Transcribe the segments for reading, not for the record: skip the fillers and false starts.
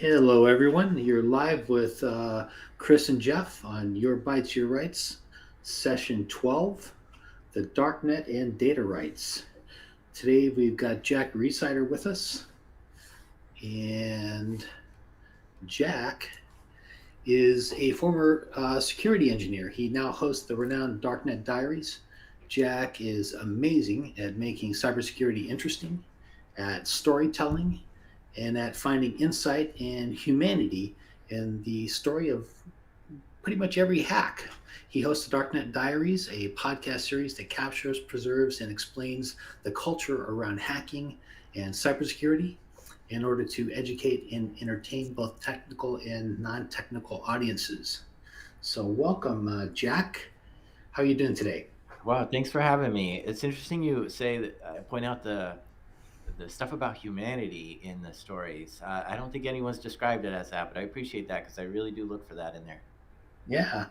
Hello, everyone. You're live with Chris and Jeff on Your Bytes, Your Rights, session 12, the DarkNet and Data Rights. Today we've got Jack Resider with us, and Jack is a former security engineer. He now hosts the renowned DarkNet Diaries. Jack is amazing at making cybersecurity interesting, at storytelling, and at finding insight and humanity in the story of pretty much every hack. He hosts the DarkNet Diaries, a podcast series that captures, preserves, and explains the culture around hacking and cybersecurity in order to educate and entertain both technical and non-technical audiences. So, welcome, Jack. How are you doing today? Wow, thanks for having me. It's interesting you say that point out the stuff about humanity in the stories. I don't think anyone's described it as that, but I appreciate that because I really do look for that in there. Yeah,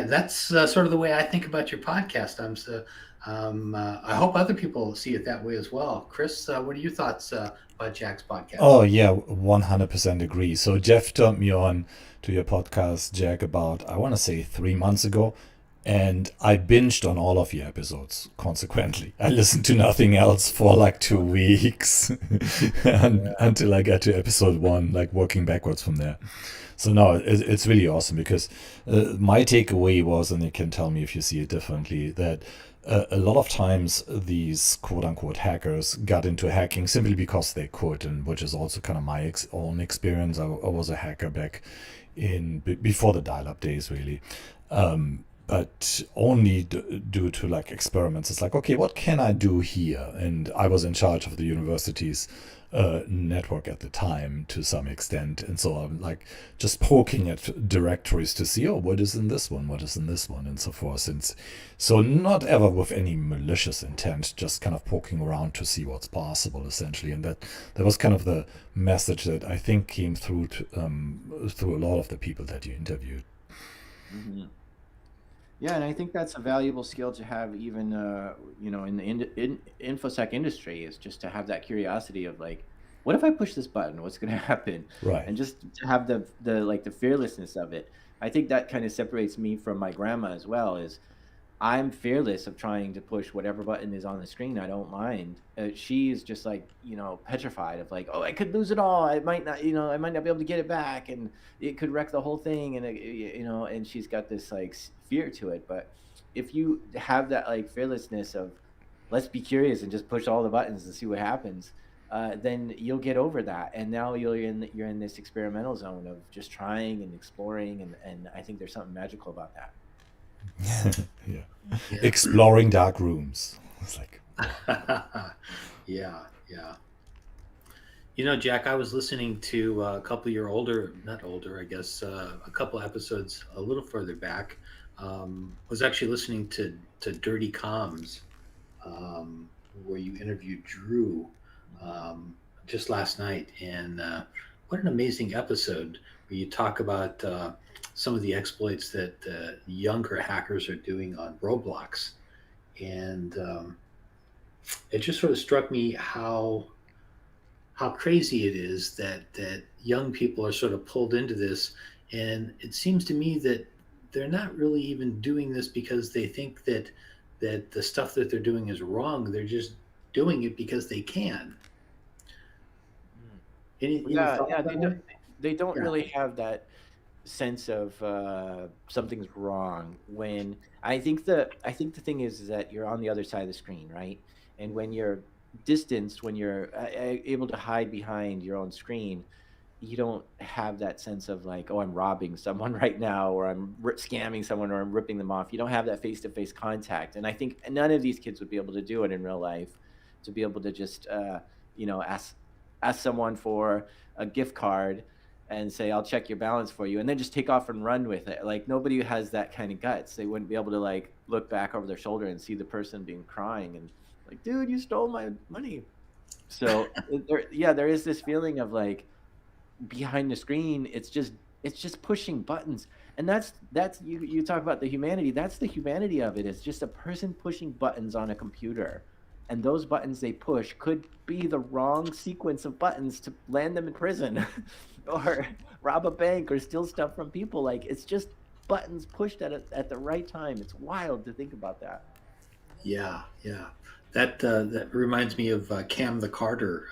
that's sort of the way I think about your podcast. I hope other people see it that way as well. Chris, what are your thoughts about Jack's podcast? Oh yeah, 100% agree. So Jeff turned me on to your podcast, Jack, about I want to say 3 months ago, and I binged on all of your episodes. Consequently, I listened to nothing else for like 2 weeks Yeah. until I got to episode one, like working backwards from there. So no, it's really awesome because my takeaway was, and you can tell me if you see it differently, that a lot of times these quote unquote hackers got into hacking simply because they could, and which is also kind of my own experience. I was a hacker back in before the dial-up days, really. But only due to like experiments. It's like, okay, what can I do here? And I was in charge of the university's network at the time to some extent. And so I'm like just poking at directories to see, oh, what is in this one? What is in this one? And so forth. And so not ever with any malicious intent, just kind of poking around to see what's possible, essentially. And that was kind of the message that I think came through through a lot of the people that you interviewed. hmm Yeah, and I think that's a valuable skill to have, even in the infosec industry, is just to have that curiosity of like, what if I push this button? What's going to happen? Right. And just to have the fearlessness of it. I think that kind of separates me from my grandma as well. Is I'm fearless of trying to push whatever button is on the screen. I don't mind. She's just like, petrified of like, oh, I could lose it all. I might not, I might not be able to get it back, and it could wreck the whole thing. And and she's got this like fear to it. But if you have that like fearlessness of, let's be curious and just push all the buttons and see what happens, then you'll get over that. And now you're in this experimental zone of just trying and exploring, and I think there's something magical about that. Yeah. Yeah. Exploring dark rooms. It's like, Yeah, yeah. You know, Jack, I was listening to a couple of your older, not older, I guess, a couple episodes a little further back. Was actually listening to Dirty Comms, where you interviewed Drew just last night, and what an amazing episode where you talk about some of the exploits that younger hackers are doing on Roblox, and it just sort of struck me how crazy it is that young people are sort of pulled into this, and it seems to me that they're not really even doing this because they think that the stuff that they're doing is wrong. They're just doing it because they can. Mm. Any Yeah, thoughts yeah, that way? they don't Yeah. really have that sense of something's wrong. When I think the thing is that you're on the other side of the screen, right? And when you're distanced, when you're able to hide behind your own screen, you don't have that sense of like, oh, I'm robbing someone right now, or I'm scamming someone, or I'm ripping them off. You don't have that face-to-face contact, and I think none of these kids would be able to do it in real life, to be able to just ask someone for a gift card and say, I'll check your balance for you, and then just take off and run with it. Like, nobody has that kind of guts. They wouldn't be able to like look back over their shoulder and see the person being crying and like, dude, you stole my money. So there is this feeling of like, behind the screen, it's just pushing buttons. And that's you talk about the humanity. That's the humanity of it. It's just a person pushing buttons on a computer. and those buttons they push could be the wrong sequence of buttons to land them in prison or rob a bank or steal stuff from people. Like, it's just buttons pushed at the right time. It's wild to think about that. Yeah, yeah. That reminds me of Cam the Carter.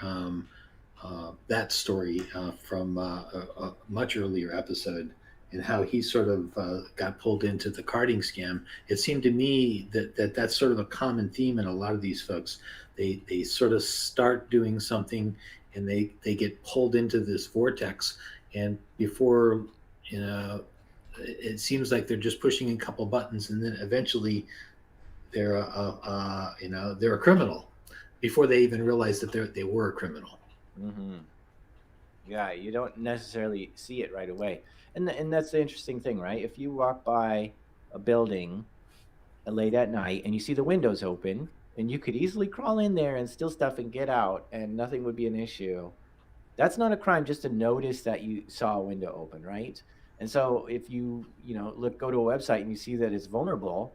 That story from a much earlier episode, and how he sort of got pulled into the carding scam. It seemed to me that that's sort of a common theme in a lot of these folks. They sort of start doing something, and they get pulled into this vortex, and before you know, it seems like they're just pushing a couple buttons, and then eventually they're a criminal before they even realize that they were a criminal. Mm-hmm. Yeah, you don't necessarily see it right away. And that's the interesting thing, right? If you walk by a building late at night and you see the windows open, and you could easily crawl in there and steal stuff and get out and nothing would be an issue. That's not a crime just to notice that you saw a window open, right? And so if go to a website and you see that it's vulnerable,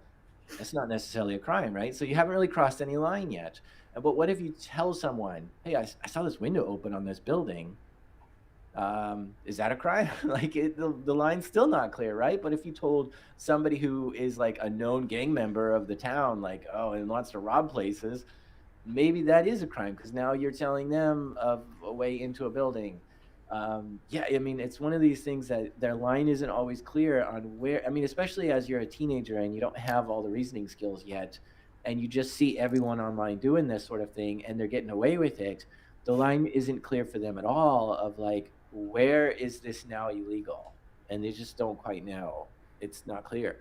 that's not necessarily a crime, right? So you haven't really crossed any line yet. But what if you tell someone, hey, I saw this window open on this building, is that a crime? The line's still not clear, right? But if you told somebody who is like a known gang member of the town, like, oh, and wants to rob places, maybe that is a crime because now you're telling them of a way into a building. Yeah, I mean, it's one of these things that their line isn't always clear on where. I mean, especially as you're a teenager and you don't have all the reasoning skills yet, and you just see everyone online doing this sort of thing and they're getting away with it. The line isn't clear for them at all of like, where is this now illegal? And they just don't quite know. It's not clear.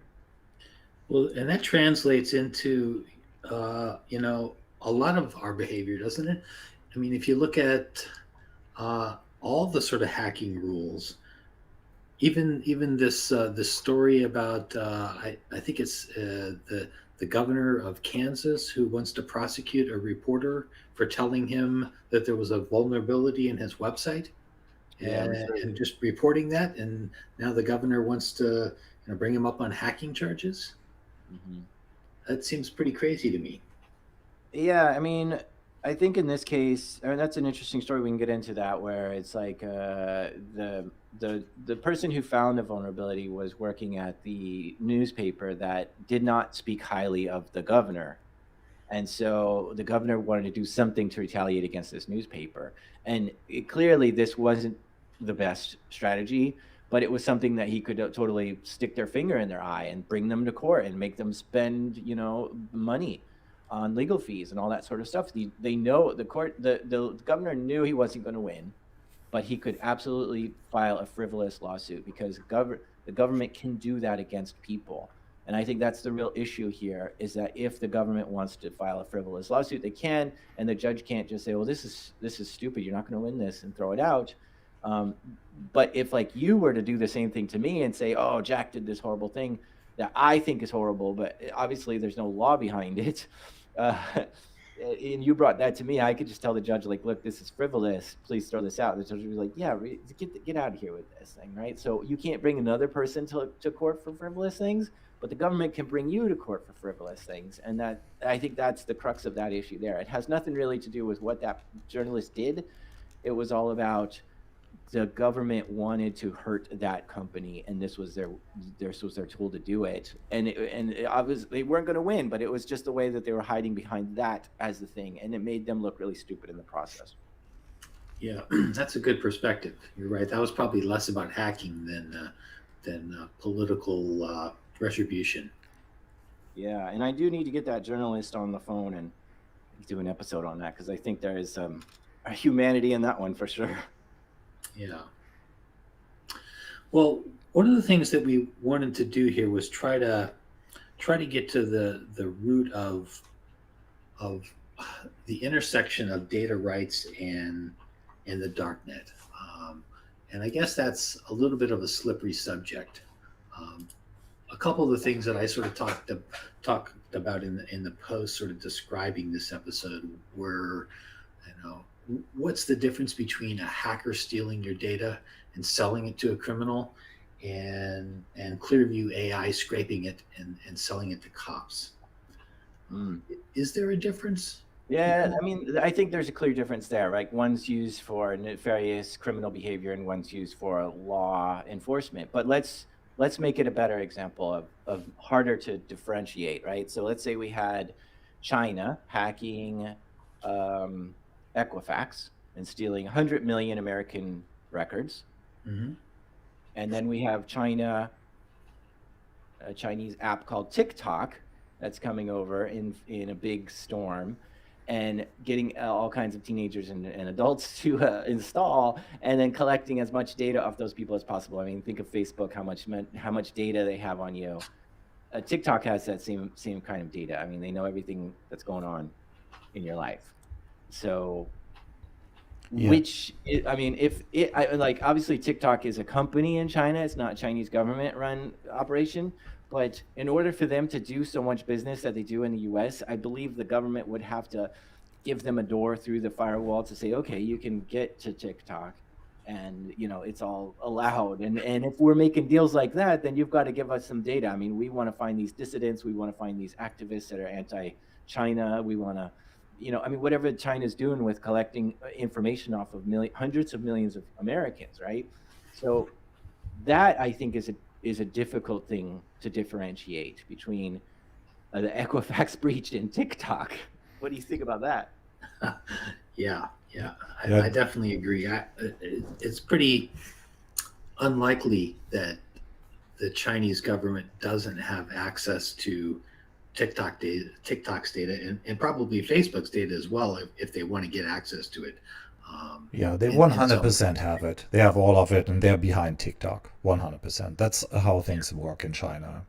Well, and that translates into a lot of our behavior, doesn't it? I mean, if you look at all the sort of hacking rules, even this story about I think it's the governor of Kansas who wants to prosecute a reporter for telling him that there was a vulnerability in his website, Yeah, Missouri. and just reporting that, and now the governor wants to bring him up on hacking charges. Hmm. That seems pretty crazy to me. Yeah, I mean, I think in this case, I mean, that's an interesting story. We can get into that, where it's like the person who found the vulnerability was working at the newspaper that did not speak highly of the governor, and so the governor wanted to do something to retaliate against this newspaper. And clearly, this wasn't the best strategy, but it was something that he could totally stick their finger in their eye and bring them to court and make them spend, money on legal fees and all that sort of stuff. They know the governor knew he wasn't going to win, but he could absolutely file a frivolous lawsuit because the government can do that against people. And I think that's the real issue here, is that if the government wants to file a frivolous lawsuit, they can, and the judge can't just say, well, this is stupid, you're not going to win this, and throw it out. Um, but if like you were to do the same thing to me and say, oh, Jack did this horrible thing that I think is horrible, but obviously there's no law behind it. Uh, and you brought that to me, I could just tell the judge, like, look, this is frivolous, please throw this out. The judge would be like, yeah, get out of here with this thing, right? So you can't bring another person to court for frivolous things, but the government can bring you to court for frivolous things. And that, I think that's the crux of that issue there. It has nothing really to do with what that journalist did. It was all about the government wanted to hurt that company, and this was their tool to do it. And obviously they weren't going to win, but it was just the way that they were hiding behind that as the thing, and it made them look really stupid in the process. Yeah, that's a good perspective. You're right. That was probably less about hacking than political retribution. Yeah, and I do need to get that journalist on the phone and do an episode on that, because I think there is a humanity in that one for sure. Yeah. Well, one of the things that we wanted to do here was try to get to the root of the intersection of data rights and the darknet. And I guess that's a little bit of a slippery subject. Um, a couple of the things that I sort of talked about in the post, sort of describing this episode, were, what's the difference between a hacker stealing your data and selling it to a criminal, and Clearview AI scraping it and selling it to cops? Mm. Is there a difference? Yeah, I mean, I think there's a clear difference there, right? One's used for nefarious criminal behavior and one's used for law enforcement. But let's make it a better example of harder to differentiate, right? So let's say we had China hacking um, Equifax and stealing 100 million American records, Hmm. and then we have a Chinese app called TikTok that's coming over in a big storm and getting all kinds of teenagers and adults to install and then collecting as much data off those people as possible. I mean, think of Facebook, how much data they have on you. TikTok has that same kind of data. I mean, they know everything that's going on in your life. So Yeah. I mean, if it I like obviously TikTok is a company in China, it's not a Chinese government run operation, but in order for them to do so much business that they do in the US, I believe the government would have to give them a door through the firewall to say, okay, you can get to TikTok and it's all allowed. And if we're making deals like that, then you've got to give us some data. I mean, we want to find these dissidents, we want to find these activists that are anti-China, we want to I mean, whatever China's doing with collecting information off of hundreds of millions of Americans, right? So that I think is a difficult thing to differentiate between the Equifax breach and TikTok. What do you think about that? Yeah, yeah, Yeah. I definitely agree. It's pretty unlikely that the Chinese government doesn't have access to TikTok's data, and probably Facebook's data as well, if they want to get access to it. Yeah, they And so, 100% have it. They have all of it, and they're behind TikTok. 100%. That's how yeah. things work in China.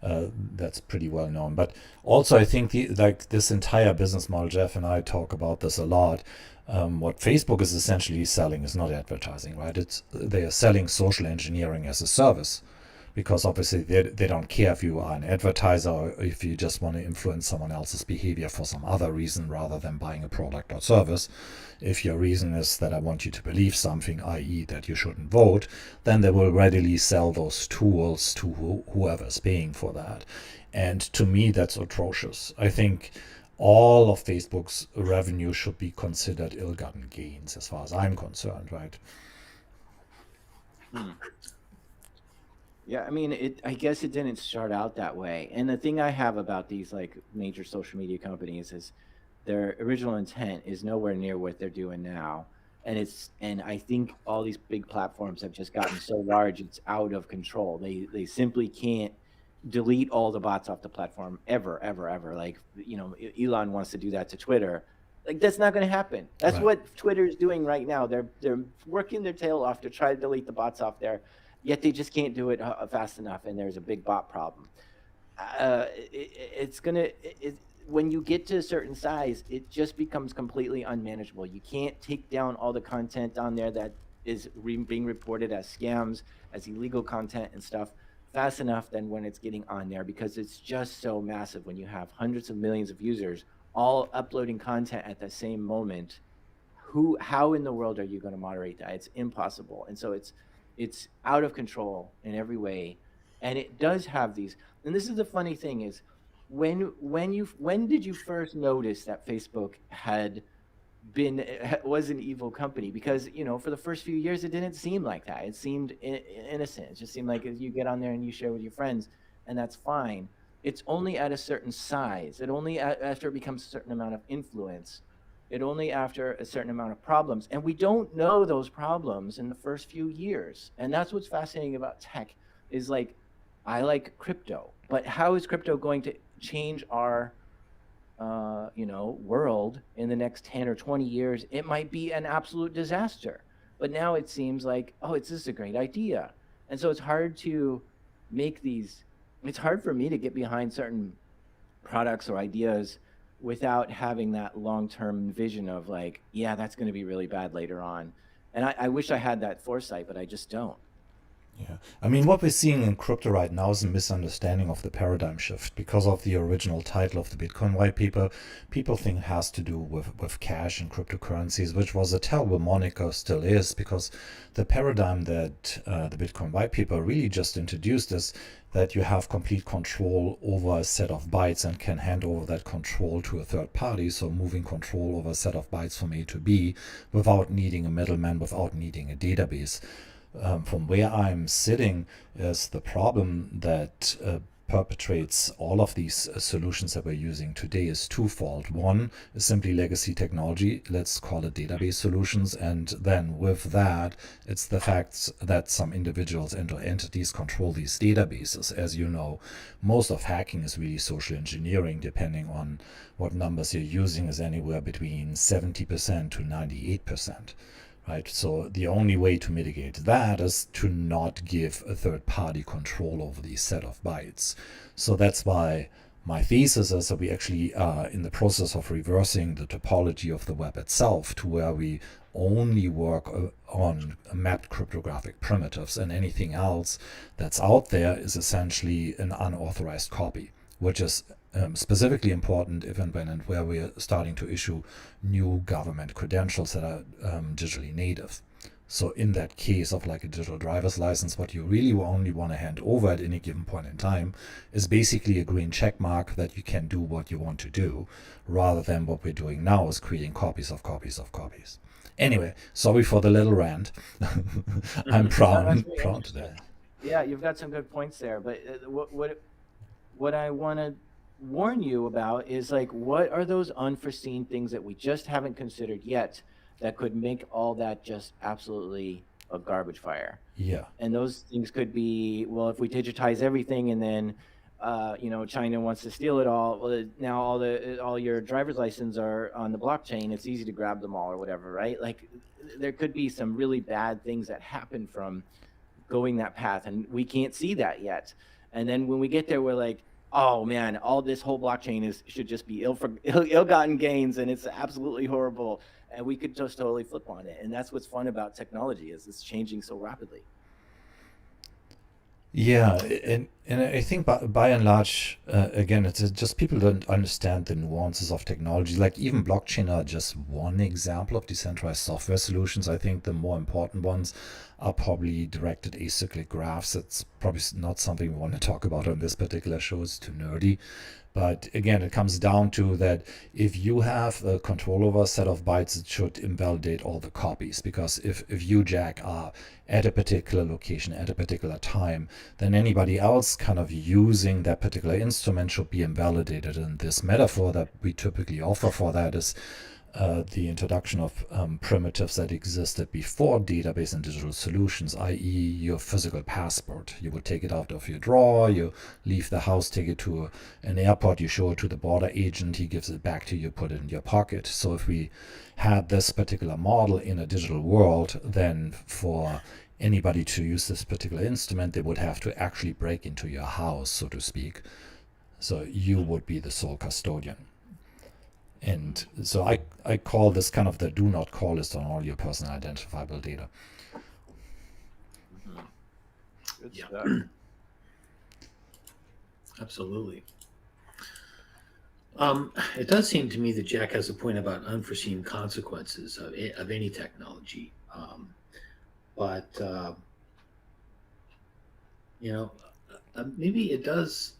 That's pretty well known. But also, I think like this entire business model, Jeff and I talk about this a lot. What Facebook is essentially selling is not advertising, right? They are selling social engineering as a service, because obviously they don't care if you are an advertiser or if you just want to influence someone else's behavior for some other reason rather than buying a product or service. If your reason is that I want you to believe something, i.e., that you shouldn't vote, then they will readily sell those tools to whoever's paying for that. And to me, that's atrocious. I think all of Facebook's revenue should be considered ill-gotten gains, as far as I'm concerned, right? Hmm. Yeah, I mean, I guess it didn't start out that way. And the thing I have about these like major social media companies is their original intent is nowhere near what they're doing now. And I think all these big platforms have just gotten so large, it's out of control. They simply can't delete all the bots off the platform ever, ever, ever. Like, Elon wants to do that to Twitter. Like that's not going to happen. That's Right. what Twitter is doing right now. They're working their tail off to try to delete the bots off there, yet they just can't do it fast enough, and there's a big bot problem. It's gonna when you get to a certain size, it just becomes completely unmanageable. You can't take down all the content on there that is being reported as scams, as illegal content and stuff fast enough than when it's getting on there, because it's just so massive when you have hundreds of millions of users all uploading content at the same moment. How in the world are you going to moderate that? It's impossible. And so it's out of control in every way. And it does have these, and this is the funny thing is, when did you first notice that Facebook was an evil company? Because for the first few years it didn't seem like that. It seemed innocent. It just seemed like you get on there and you share with your friends, and that's fine. It's only at a certain size. It only after it becomes a certain amount of influence. It only after a certain amount of problems, and we don't know those problems in the first few years. And that's what's fascinating about tech is like, I like crypto, but how is crypto going to change our world in the next 10 or 20 years? It might be an absolute disaster. But now it seems like, oh, it's just a great idea. And so it's hard for me to get behind certain products or ideas without having that long-term vision of like, yeah, that's going to be really bad later on. And I wish I had that foresight, but I just don't. Yeah. I mean, what we're seeing in crypto right now is a misunderstanding of the paradigm shift because of the original title of the Bitcoin white paper. People think it has to do with cash and cryptocurrencies, which was a terrible moniker, still is, because the paradigm that the Bitcoin white paper really just introduced is that you have complete control over a set of bytes and can hand over that control to a third party, so moving control over a set of bytes from A to B without needing a middleman, without needing a database. From where I'm sitting is the problem that perpetrates all of these solutions that we're using today is twofold. One is simply legacy technology, let's call it database solutions, and then with that, it's the fact that some individuals and entities control these databases. As you know, most of hacking is really social engineering, depending on what numbers you're using, is anywhere between 70% to 98%. Right? So the only way to mitigate that is to not give a third party control over the set of bytes. So that's why my thesis is that we actually are in the process of reversing the topology of the web itself to where we only work on mapped cryptographic primitives, and anything else that's out there is essentially an unauthorized copy, which is specifically important if and when and where we are starting to issue new government credentials that are digitally native. So in that case of like a digital driver's license, what you really only want to hand over at any given point in time is basically a green check mark that you can do what you want to do, rather than what we're doing now is creating copies of copies of copies. Anyway, sorry for the little rant. I'm No, proud that's very proud interesting. today. Yeah, you've got some good points there. But what I want to warn you about is like, what are those unforeseen things that we just haven't considered yet that could make all that just absolutely a garbage fire? Yeah. And those things could be, well, if we digitize everything and then China wants to steal it all, well, now all your driver's license are on the blockchain, it's easy to grab them all or whatever, right? Like there could be some really bad things that happen from going that path, and we can't see that yet. And then when we get there, we're like, oh man, all this whole blockchain should just be ill-gotten gains, and it's absolutely horrible, and we could just totally flip on it. And that's what's fun about technology, is it's changing so rapidly. Yeah, and I think by and large, again, it's just people don't understand the nuances of technology. Like even blockchain are just one example of decentralized software solutions. I think the more important ones are probably directed acyclic graphs. It's probably not something we want to talk about on this particular show. It's too nerdy. But again, it comes down to that if you have a control over a set of bytes, it should invalidate all the copies. Because if you, Jack, are at a particular location at a particular time, then anybody else kind of using that particular instrument should be invalidated. And this metaphor that we typically offer for that is the introduction of primitives that existed before database and digital solutions, i.e. your physical passport. You would take it out of your drawer, you leave the house, take it to an airport, you show it to the border agent, he gives it back to you, put it in your pocket. So if we had this particular model in a digital world, then for anybody to use this particular instrument, they would have to actually break into your house, so to speak. So you would be the sole custodian. And so I call this kind of the do not call list on all your personal identifiable data. Mm-hmm. Good Yeah. stuff. Absolutely. It does seem to me that Jack has a point about unforeseen consequences of any technology. But you know, maybe it does.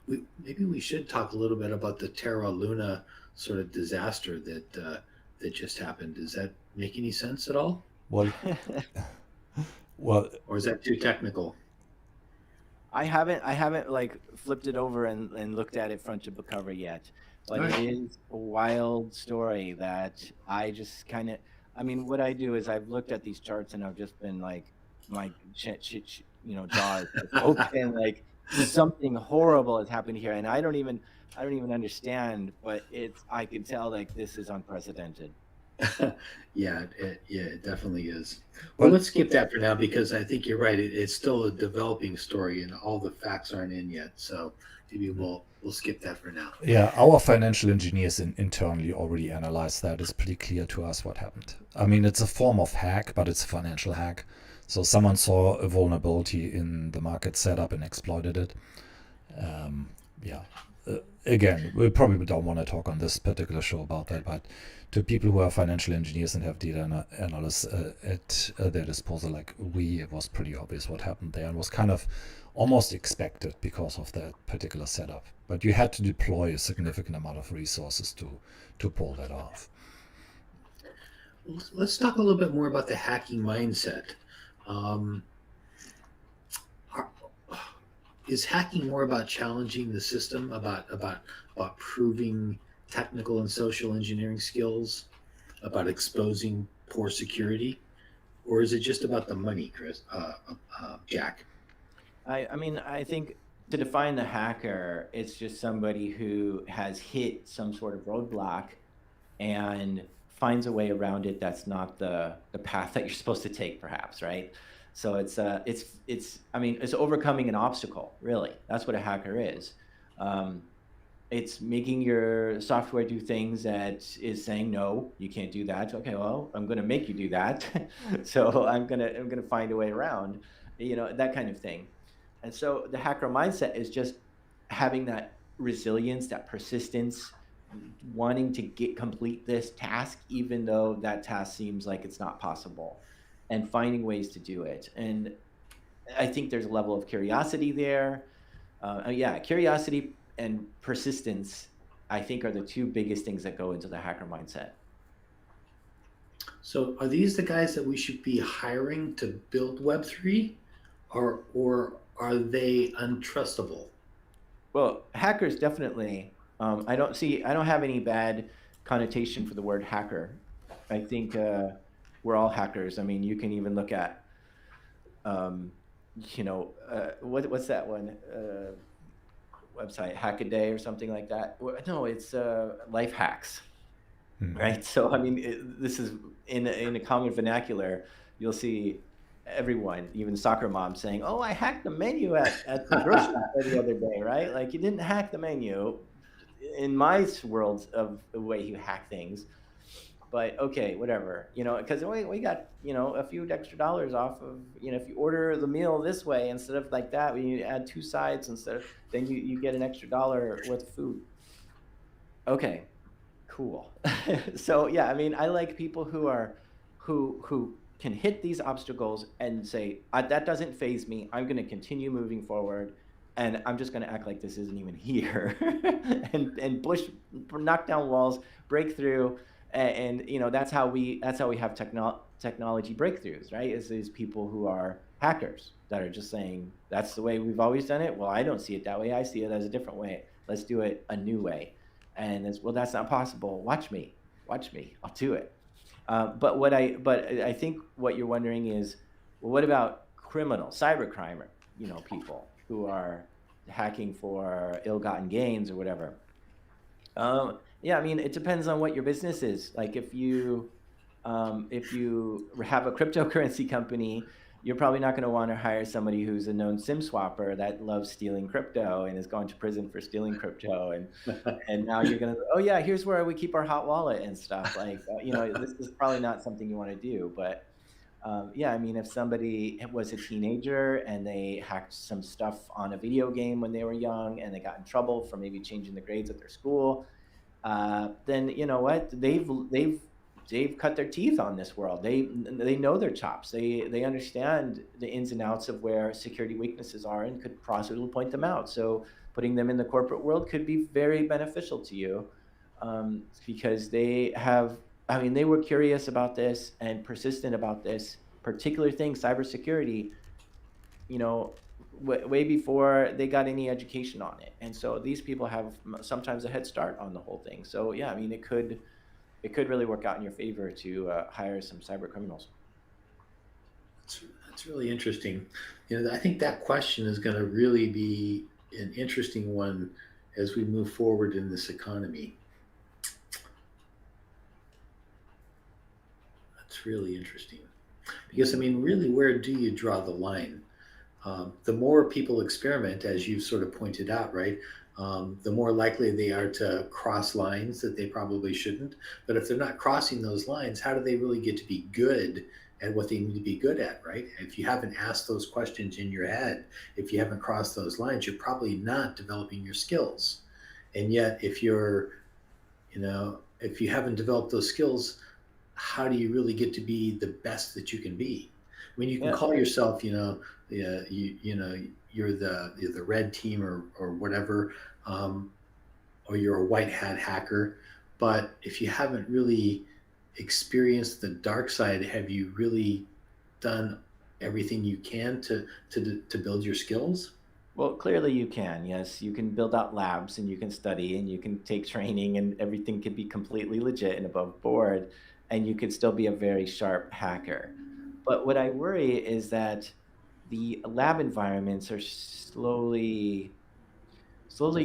Maybe we should talk a little bit about the Terra Luna sort of disaster that just happened. Does that make any sense at all, Well, well, or is that too technical? I haven't like flipped it over and looked at it front to book cover yet, but All it right. is a wild story that I just kind of, I mean, what I do is I've looked at these charts and I've just been like, my jaw is like open, like something horrible has happened here, and I don't even understand, but I can tell like this is unprecedented. Yeah, it definitely is. Well, well, let's skip that for now because I think you're right. It's still a developing story, and all the facts aren't in yet. So maybe we'll skip that for now. yeah, our financial engineers internally already analyzed that. It's pretty clear to us what happened. I mean, it's a form of hack, but it's a financial hack. So someone saw a vulnerability in the market setup and exploited it. Yeah. Again, we probably don't want to talk on this particular show about that, but to people who are financial engineers and have data analysts at their disposal, like we, it was pretty obvious what happened there and was kind of almost expected because of that particular setup. But you had to deploy a significant amount of resources to pull that off. Let's talk a little bit more about the hacking mindset. Um, are, is hacking more about challenging the system, about proving technical and social engineering skills, about exposing poor security, or is it just about the money, Jack? I mean, I think to define the hacker, it's just somebody who has hit some sort of roadblock and finds a way around it that's not the path that you're supposed to take, perhaps, right? So it's I mean, it's overcoming an obstacle, really. That's what a hacker is. Um, it's making your software do things that is saying no, you can't do that. Okay, well, I'm going to make you do that. So I'm going to find a way around, that kind of thing. And so the hacker mindset is just having that resilience, that persistence, wanting to complete this task even though that task seems like it's not possible, and finding ways to do it. And I think there's a level of curiosity there. Yeah, curiosity and persistence, I think, are the two biggest things that go into the hacker mindset. So, are these the guys that we should be hiring to build Web3, or are they untrustable? Well, hackers definitely. I don't have any bad connotation for the word hacker. I think we're all hackers. I mean, you can even look at, um, what's that one website, Hackaday or something like that? No, it's Life Hacks, right? So I mean, this is in a common vernacular. You'll see everyone, even soccer moms, saying, "Oh, I hacked the menu at the grocery store the other day," right? Like, you didn't hack the menu in my world of the way you hack things. But okay, whatever, because we got, a few extra dollars off of, if you order the meal this way instead of like that, when you add two sides instead of, then you get an extra dollar worth of food. Okay, cool. So yeah, I mean, I like people who can hit these obstacles and say, that doesn't phase me. I'm going to continue moving forward, and I'm just going to act like this isn't even here, and knock down walls, break through, and that's how we have technology breakthroughs, right? Is these people who are hackers that are just saying, that's the way we've always done it. Well, I don't see it that way. I see it as a different way. Let's do it a new way. And it's, well, that's not possible. Watch me. I'll do it. But I think what you're wondering is, well, what about criminals, cybercrime, people who are hacking for ill-gotten gains or whatever? Yeah, I mean, it depends on what your business is. Like, if you have a cryptocurrency company, you're probably not going to want to hire somebody who's a known SIM swapper that loves stealing crypto and is going to prison for stealing crypto. And now you're going to, oh yeah, here's where we keep our hot wallet and stuff. Like, this is probably not something you want to do. But yeah, I mean, if somebody was a teenager and they hacked some stuff on a video game when they were young and they got in trouble for maybe changing the grades at their school, then you know what? They've cut their teeth on this world. They know their chops. They understand the ins and outs of where security weaknesses are and could possibly point them out. So putting them in the corporate world could be very beneficial to you, because I mean, they were curious about this and persistent about this particular thing, cybersecurity, way before they got any education on it. And so these people have sometimes a head start on the whole thing. So yeah, I mean, it could really work out in your favor to hire some cyber criminals. That's really interesting. I think that question is going to really be an interesting one as we move forward in this economy. That's really interesting. Because, I mean, really, where do you draw the line? The more people experiment, as you've sort of pointed out, right? The more likely they are to cross lines that they probably shouldn't. But if they're not crossing those lines, how do they really get to be good at what they need to be good at, right? If you haven't asked those questions in your head, if you haven't crossed those lines, you're probably not developing your skills. And yet, if you haven't developed those skills, how do you really get to be the best that you can be? I mean, you can Yeah. call yourself, you're the red team or whatever, um, or you're a white hat hacker. But if you haven't really experienced the dark side, have you really done everything you can to build your skills? Well, clearly you can. Yes, you can build out labs and you can study and you can take training and everything can be completely legit and above board, and you could still be a very sharp hacker. But what I worry is that the lab environments are slowly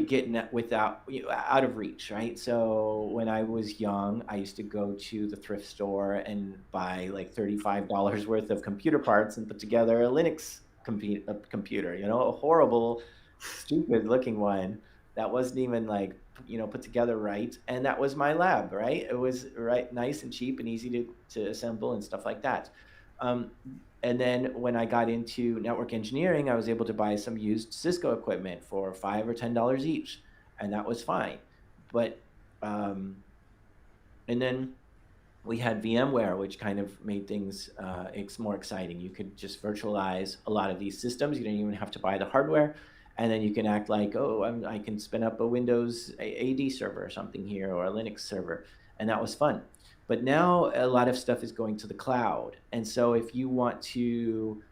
getting without out of reach, right? So when I was young, I used to go to the thrift store and buy like $35 worth of computer parts and put together a Linux computer, a horrible, stupid looking one that wasn't even like put together right, and that was my lab, right? It was right, nice and cheap and easy to assemble and stuff like that. um, and then when I got into network engineering, I was able to buy some used Cisco equipment for $5 or $10 each, and that was fine. But um, and then we had VMware, which kind of made things more exciting. You could just virtualize a lot of these systems. You didn't even have to buy the hardware, and then you can act like, oh, I can spin up a Windows AD server or something here, or a Linux server, and that was fun. But now a lot of stuff is going to the cloud, and so if you want to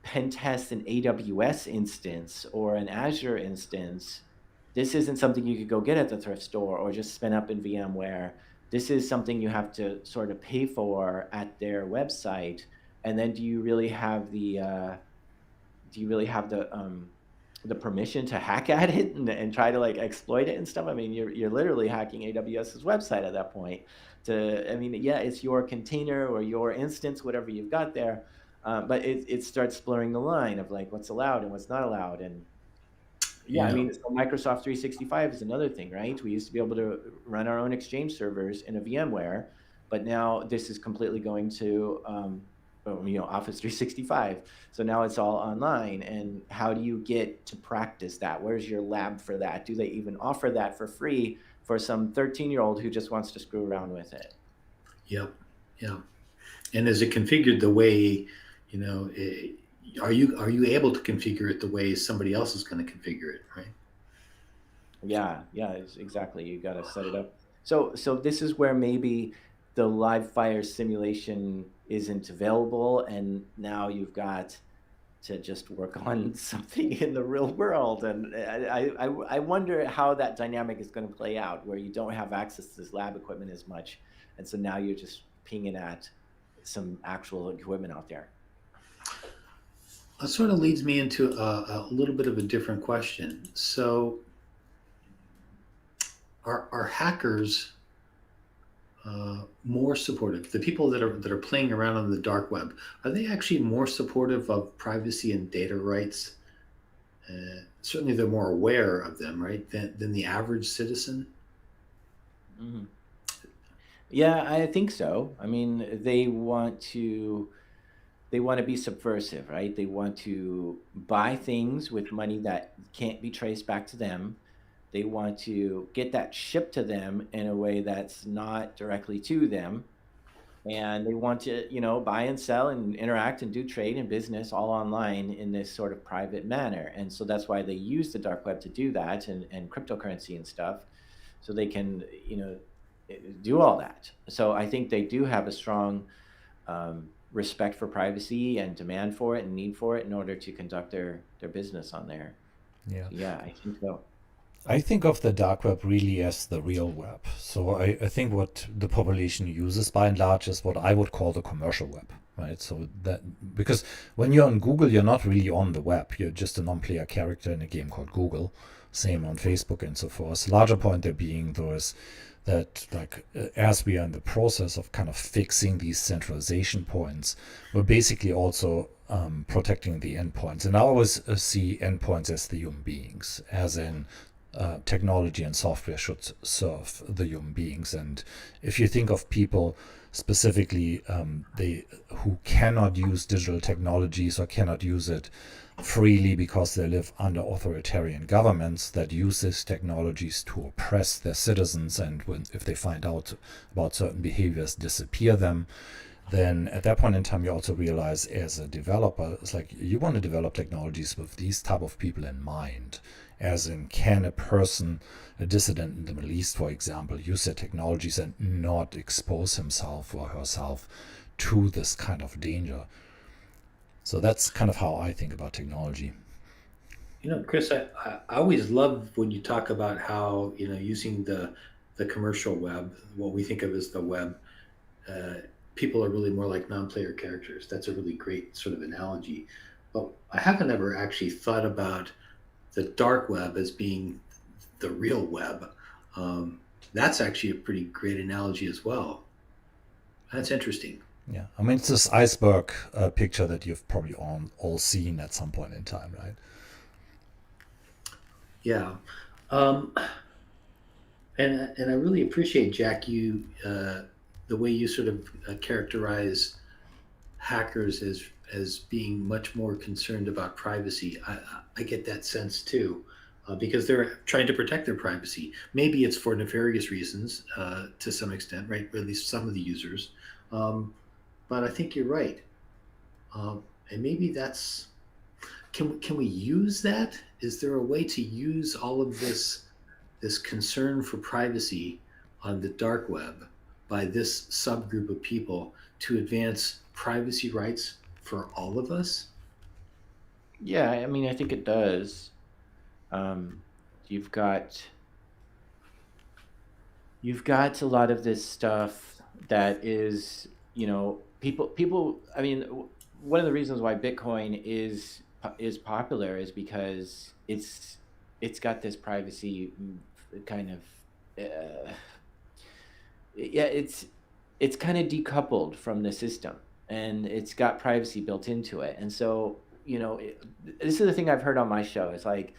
pen test an AWS instance or an Azure instance, this isn't something you could go get at the thrift store or just spin up in VMware. This is something you have to sort of pay for at their website. And then do you really have the permission to hack at it and try to like exploit it and stuff? I mean, you're literally hacking AWS's website at that point. Yeah, it's your container or your instance, whatever you've got there. But it starts blurring the line of like what's allowed and what's not allowed. And yeah, I Yeah. mean, so Microsoft 365 is another thing, right? We used to be able to run our own Exchange servers in a VMware, but now this is completely going to Office 365. So now it's all online. And how do you get to practice that? Where's your lab for that? Do they even offer that for free for some 13-year-old who just wants to screw around with it? Yep. Yeah. And is it configured the way, you know, are you able to configure it the way somebody else is going to configure it, right? Yeah, yeah, exactly. You got to set it up. So this is where maybe the live fire simulation isn't available, and now you've got to just work on something in the real world. And I wonder how that dynamic is going to play out, where you don't have access to this lab equipment as much, and so now you're just pinging at some actual equipment out there. That sort of leads me into a little bit of a different question. So, are hackers more supportive? The people that are playing around on the dark web, are they actually more supportive of privacy and data rights? Certainly, they're more aware of them, right, than the average citizen. Mhm. Yeah, I think so. I mean, they want to be subversive, right? They want to buy things with money that can't be traced back to them. They want to get that shipped to them in a way that's not directly to them. And they want to, buy and sell and interact and do trade and business all online in this sort of private manner. And so that's why they use the dark web to do that, and cryptocurrency and stuff, so they can, do all that. So I think they do have a strong respect for privacy and demand for it and need for it in order to conduct their business on there. Yeah. So yeah, I think so. I think of the dark web really as the real web. So I think what the population uses by and large is what I would call the commercial web, right? So that because when you're on Google, you're not really on the web. You're just a non-player character in a game called Google. Same on Facebook and so forth. Larger point there being though is that like as we are in the process of kind of fixing these centralization points, we're basically also protecting the endpoints. And I always see endpoints as the human beings, as in technology and software should serve the human beings. And if you think of people specifically, they who cannot use digital technologies or cannot use it freely because they live under authoritarian governments that use these technologies to oppress their citizens, and if they find out about certain behaviors, disappear them, then at that point in time you also realize as a developer, it's like you want to develop technologies with these type of people in mind. As in, can a person, a dissident in the Middle East, for example, use their technologies and not expose himself or herself to this kind of danger? So that's kind of how I think about technology. Chris, I always love when you talk about how using the commercial web, what we think of as the web, uh, people are really more like non-player characters. That's a really great sort of analogy. But I haven't ever actually thought about the dark web as being the real web. Um, that's actually a pretty great analogy as well. That's interesting. Yeah, I mean, it's this iceberg picture that you've probably all seen at some point in time, right? Yeah. Um, and I really appreciate, Jack, the way you sort of characterize hackers as being much more concerned about privacy. I get that sense too, because they're trying to protect their privacy. Maybe it's for nefarious reasons to some extent, right? Or at least some of the users. Um, but I think you're right, and maybe that's can we use that? Is there a way to use all of this concern for privacy on the dark web by this subgroup of people to advance privacy rights for all of us? Yeah, I mean, I think it does. Um, you've got you've got a lot of this stuff that is, people. I mean, one of the reasons why Bitcoin is popular is because it's got this privacy kind of yeah, it's kind of decoupled from the system, and it's got privacy built into it. And so, this is the thing I've heard on my show. It's like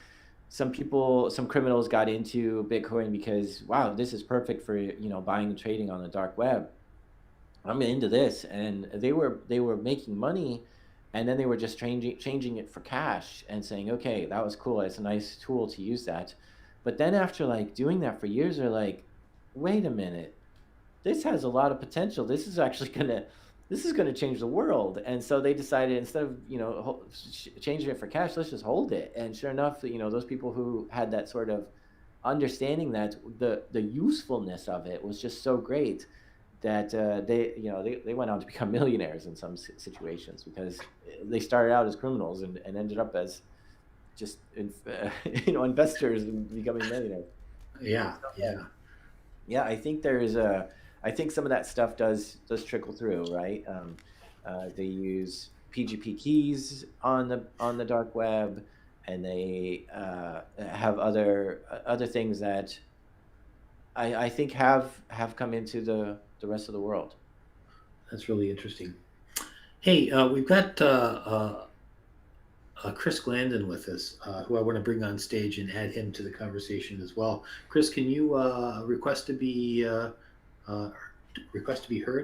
some criminals got into Bitcoin because, wow, this is perfect for, buying and trading on the dark web. I'm into this, and they were making money, and then they were just changing it for cash and saying, okay, that was cool. It's a nice tool to use that. But then after like doing that for years, they're like, wait a minute, this has a lot of potential. This is gonna change the world. And so they decided, instead of changing it for cash, let's just hold it. And sure enough, those people who had that sort of understanding that the usefulness of it was just so great that they went on to become millionaires in some situations, because they started out as criminals and ended up as just investors and becoming millionaires. Yeah, yeah. Yeah, I think some of that stuff does trickle through, right? They use PGP keys on the dark web, and they have other things that I think have come into the rest of the world. That's really interesting. Hey, we've got Chris Glandon with us, who I want to bring on stage and add him to the conversation as well. Chris, can you uh, request to be heard,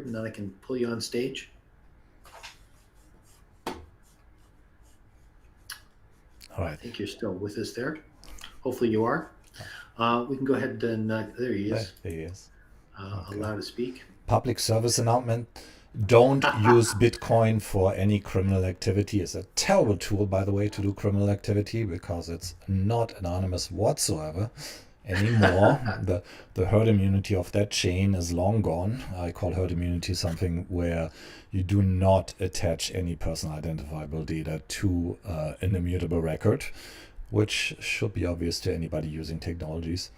and then I can pull you on stage? All I right. think you're still with us there. Hopefully you are. We can go ahead and there he is. There he is. Okay. Allow to speak. Public service announcement. Don't use Bitcoin for any criminal activity. It's a terrible tool, by the way, to do criminal activity, because it's not anonymous whatsoever anymore. The herd immunity of that chain is long gone. I call herd immunity something where you do not attach any personal identifiable data to an immutable record, which should be obvious to anybody using technologies.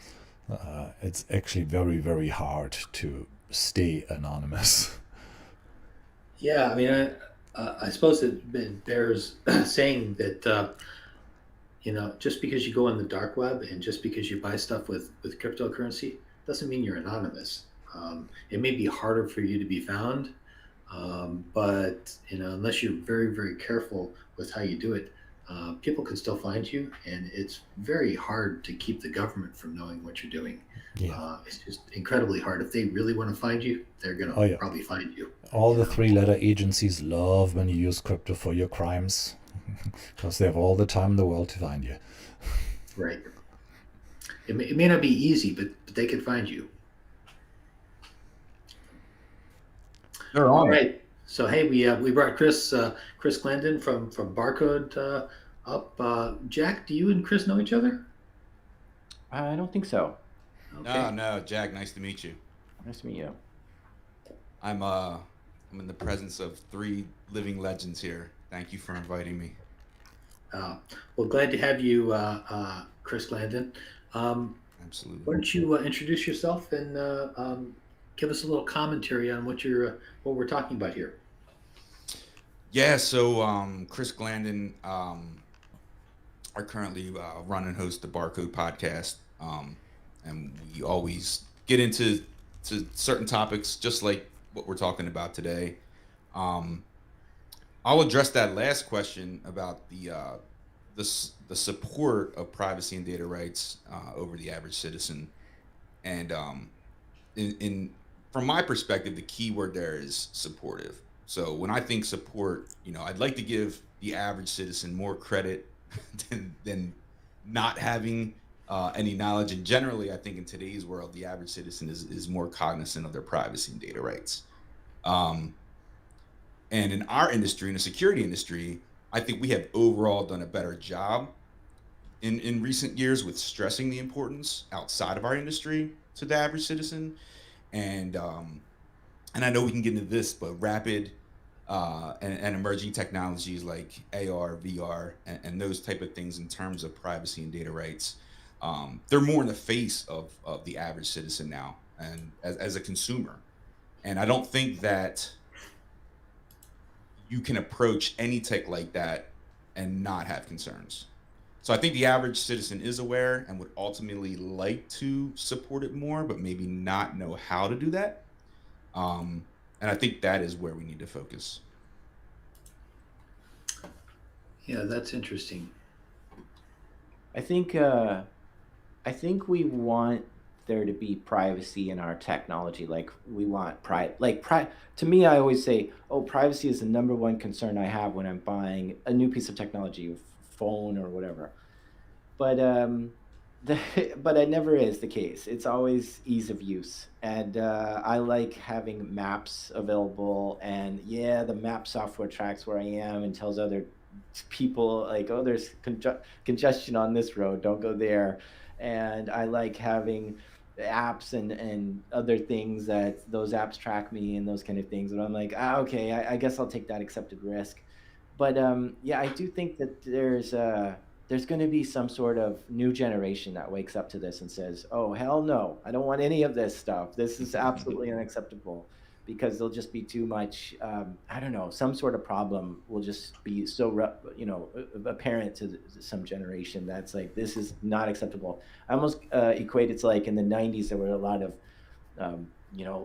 It's actually very, very hard to stay anonymous. Yeah, I mean, I suppose it bears saying that just because you go on the dark web and just because you buy stuff with cryptocurrency doesn't mean you're anonymous. It may be harder for you to be found, but unless you're very very careful with how you do it, people can still find you, and it's very hard to keep the government from knowing what you're doing. Yeah. It's just incredibly hard. If they really want to find you, they're going to Oh yeah. probably find you. All You the know, three-letter agencies love when you use crypto for your crimes because they have all the time in the world to find you. right? It may not be easy, but they can find you. They're All on it. right. So hey, we brought Chris Glendon from Barcode up. Jack, do you and Chris know each other? I don't think so. Okay. No, Jack. Nice to meet you. Nice to meet you. I'm uh, I'm in the presence of three living legends here. Thank you for inviting me. Uh, well, glad to have you, Chris Glendon. Absolutely. Why don't you introduce yourself and give us a little commentary on what we're talking about here? Yeah. So, Chris Glandon, I currently run and host the Barcode podcast, and we always get into certain topics, just like what we're talking about today. Um, I'll address that last question about the support of privacy and data rights over the average citizen. And in from my perspective, the key word there is supportive. So when I think support, I'd like to give the average citizen more credit than not having any knowledge. And generally, I think in today's world, the average citizen is more cognizant of their privacy and data rights. Um, and in our industry, in the security industry, I think we have overall done a better job in recent years with stressing the importance outside of our industry to the average citizen. And um and I know we can get into this, but rapid and emerging technologies like AR, VR, and those type of things in terms of privacy and data rights, they're more in the face of the average citizen now, and as a consumer. And I don't think that you can approach any tech like that and not have concerns. So I think the average citizen is aware and would ultimately like to support it more, but maybe not know how to do that. And I think that is where we need to focus. Yeah, that's interesting. I think I think we want there to be privacy in our technology. Like we want to me, I always say, oh, privacy is the number one concern I have when I'm buying a new piece of technology, phone or whatever. But the, but it never is the case. It's always ease of use, and I like having maps available. And yeah, the map software tracks where I am and tells other people like, oh, there's congestion on this road, don't go there. And I like having apps and other things that those apps track me and those kind of things. And I'm like, okay, I guess I'll take that accepted risk. But yeah, I do think that there's going to be some sort of new generation that wakes up to this and says, "Oh hell no, I don't want any of this stuff. This is absolutely unacceptable," because there'll just be too much. I don't know. Some sort of problem will just be so apparent to some generation that's like, this is not acceptable. I almost equate it to like in the '90s there were a lot of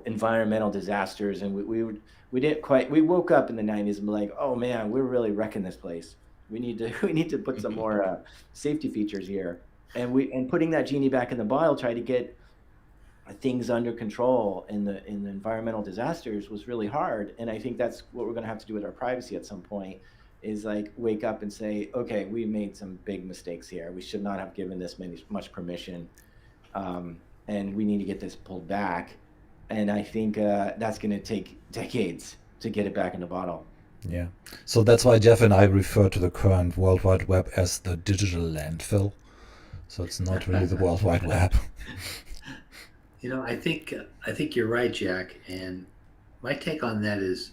environmental disasters, and we didn't quite, we woke up in the '90s and be like, oh man, we're really wrecking this place. We need to we need to put some more safety features here, and putting that genie back in the bottle, try to get things under control in the environmental disasters was really hard. And I think that's what we're going to have to do with our privacy at some point, is like wake up and say, okay, we made some big mistakes here. We should not have given this much permission, and we need to get this pulled back. And I think that's going to take decades to get it back in the bottle. Yeah. So that's why Jeff and I refer to the current World Wide Web as the digital landfill. So it's not really the World Wide Web. I think you're right, Jack. And my take on that is